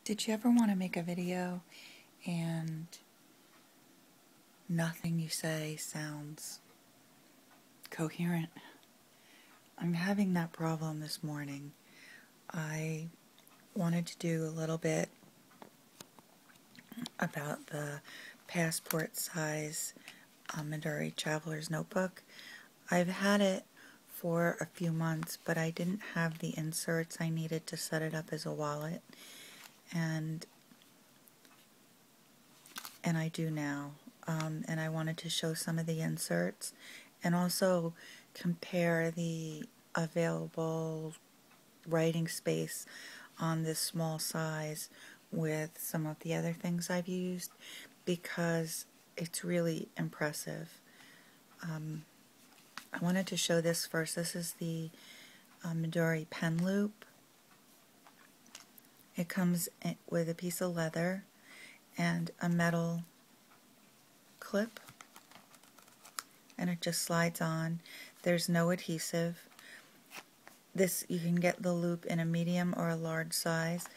Did you ever want to make a video and nothing you say sounds coherent? I'm having that problem this morning. I wanted to do a little bit about the passport size Midori Traveler's Notebook. I've had it for a few months, but I didn't have the inserts I needed to set it up as a wallet. And I do now, and I wanted to show some of the inserts and also compare the available writing space on this small size with some of the other things I've used, because it's really impressive. I wanted to show this first. This is the Midori Pen Loop. It comes with a piece of leather and a metal clip, and it just slides on. There's no adhesive. This, you can get the loop in a medium or a large size.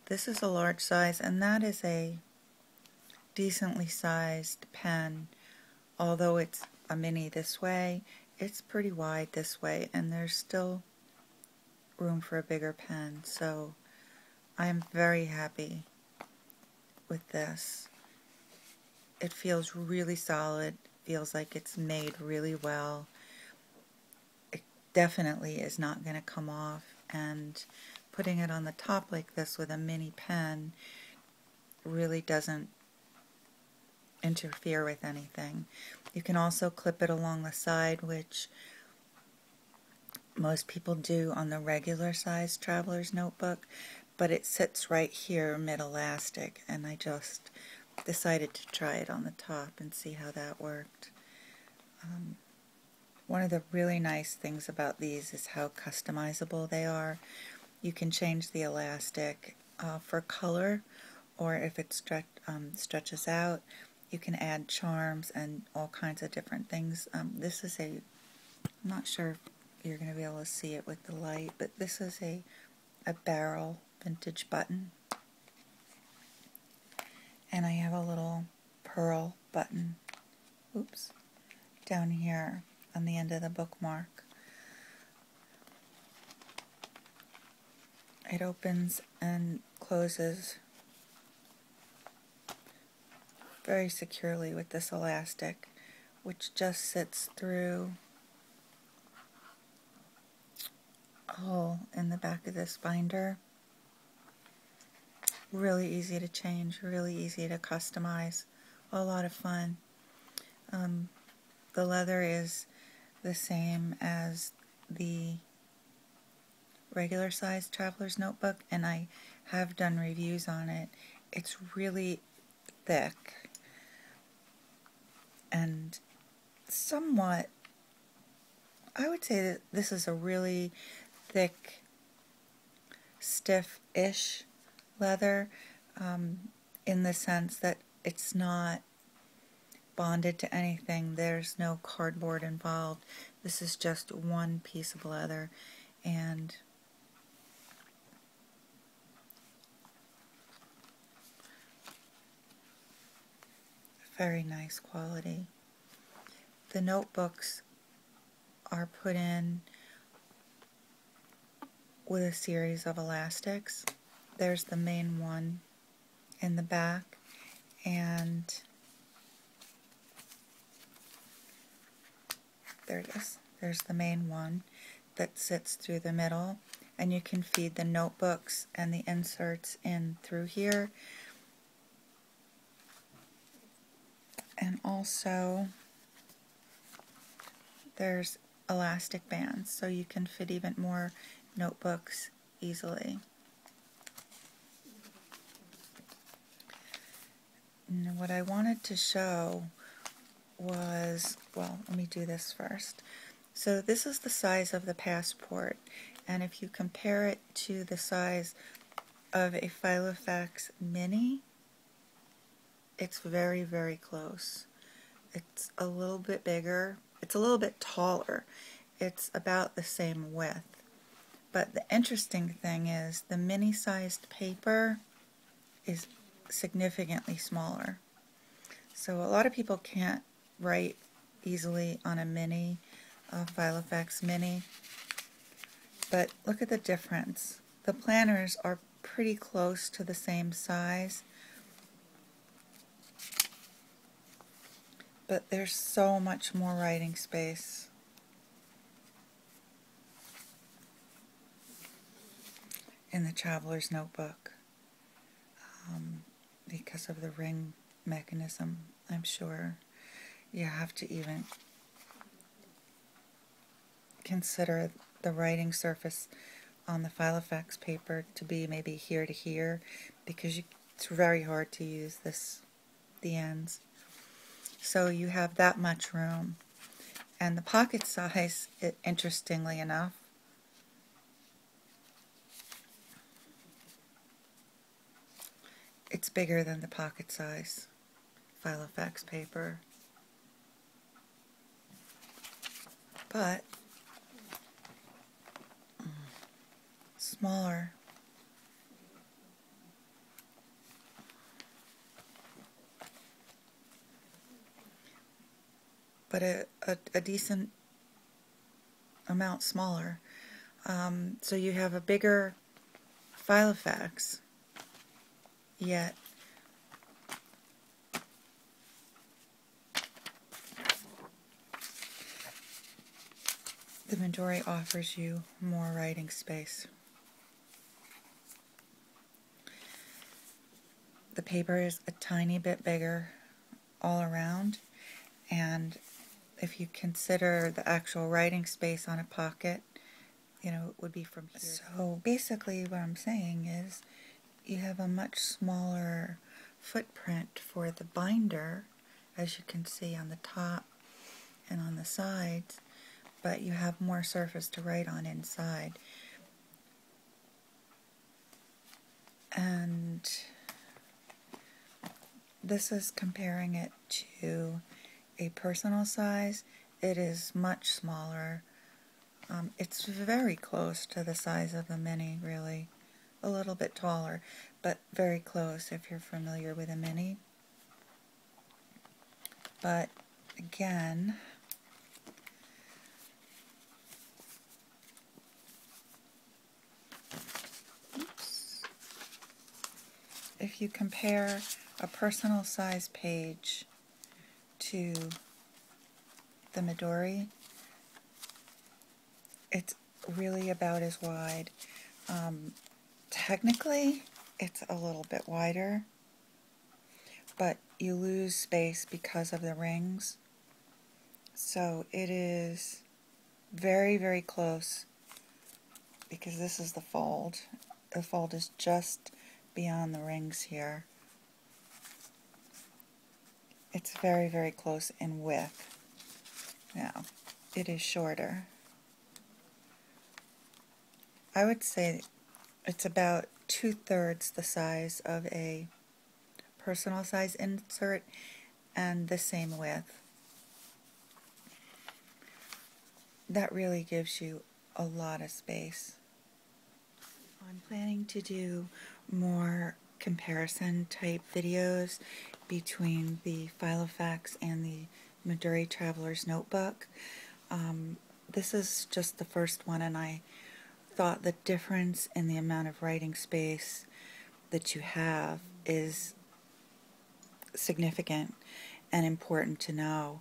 This is a large size, and that is a decently sized pen. Although it's a mini this way, it's pretty wide this way, and there's still room for a bigger pen. So I am very happy with this. It feels really solid, feels like it's made really well. It definitely is not going to come off, and putting it on the top like this with a mini pen really doesn't interfere with anything. You can also clip it along the side, which most people do on the regular size Traveler's Notebook, but it sits right here mid-elastic, and I just decided to try it on the top and see how that worked. One of the really nice things about these is how customizable they are. You can change the elastic for color, or if it stretches out, you can add charms and all kinds of different things. This is I'm not sure if you're going to be able to see it with the light, but this is a barrel vintage button. And I have a little pearl button, oops, down here on the end of the bookmark. It opens and closes very securely with this elastic, which just sits through a hole in the back of this binder. Really easy to change, really easy to customize, a lot of fun. The leather is the same as the regular size Traveler's Notebook, and I have done reviews on it. It's really thick and somewhat, I would say that this is a really thick, stiff-ish leather, in the sense that it's not bonded to anything. There's no cardboard involved. This is just one piece of leather, and very nice quality. The notebooks are put in with a series of elastics. There's the main one in the back, and there it is. There's the main one that sits through the middle, and you can feed the notebooks and the inserts in through here. And also there's elastic bands, so you can fit even more notebooks easily. And what I wanted to show was, well, let me do this first. So this is the size of the passport, and if you compare it to the size of a Filofax Mini, it's very, very close. It's a little bit bigger. It's a little bit taller. It's about the same width. But the interesting thing is the mini-sized paper is significantly smaller. So a lot of people can't write easily on a mini, Filofax Mini, but look at the difference. The planners are pretty close to the same size, but there's so much more writing space. In the Traveler's Notebook, because of the ring mechanism. I'm sure you have to even consider the writing surface on the Filofax paper to be maybe here to here, because it's very hard to use the ends. So you have that much room. And the pocket size, interestingly enough, it's bigger than the pocket size Filofax paper. But smaller. But a decent amount smaller. So you have a bigger Filofax, yet the Midori offers you more writing space. The paper is a tiny bit bigger all around, and if you consider the actual writing space on a pocket, it would be from here. So basically what I'm saying is you have a much smaller footprint for the binder, as you can see on the top and on the sides, but you have more surface to write on inside. And this is comparing it to a personal size. It is much smaller. It's very close to the size of the Mini, really. A little bit taller, but very close if you're familiar with a Mini. But again, if you compare a personal size page to the Midori, it's really about as wide. Technically, it's a little bit wider, but you lose space because of the rings. So it is very, very close, because this is the fold. The fold is just beyond the rings here. It's very, very close in width. Now, it is shorter. I would say it's about 2/3 the size of a personal size insert, and the same width. That really gives you a lot of space. I'm planning to do more comparison type videos between the Filofax and the Midori Traveler's Notebook. This is just the first one, and I thought the difference in the amount of writing space that you have is significant and important to know,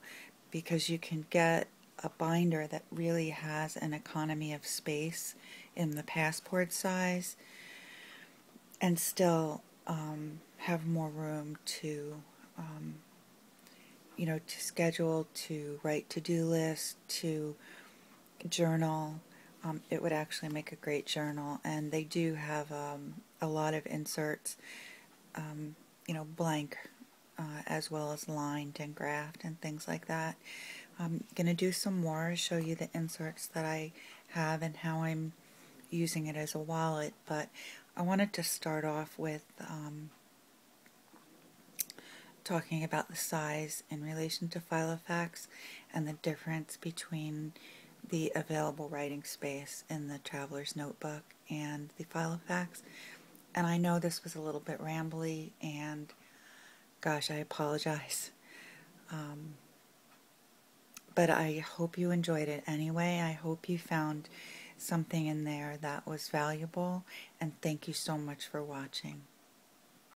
because you can get a binder that really has an economy of space in the passport size and still have more room to to schedule, to write to-do lists, to journal. It would actually make a great journal, and they do have a lot of inserts, blank, as well as lined and graphed and things like that. I'm going to do some more, show you the inserts that I have and how I'm using it as a wallet, but I wanted to start off with talking about the size in relation to Filofax and the difference between the available writing space in the Traveler's Notebook and the Filofax, And I know this was a little bit rambly, and gosh, I apologize. But I hope you enjoyed it anyway. I hope you found something in there that was valuable, and thank you so much for watching.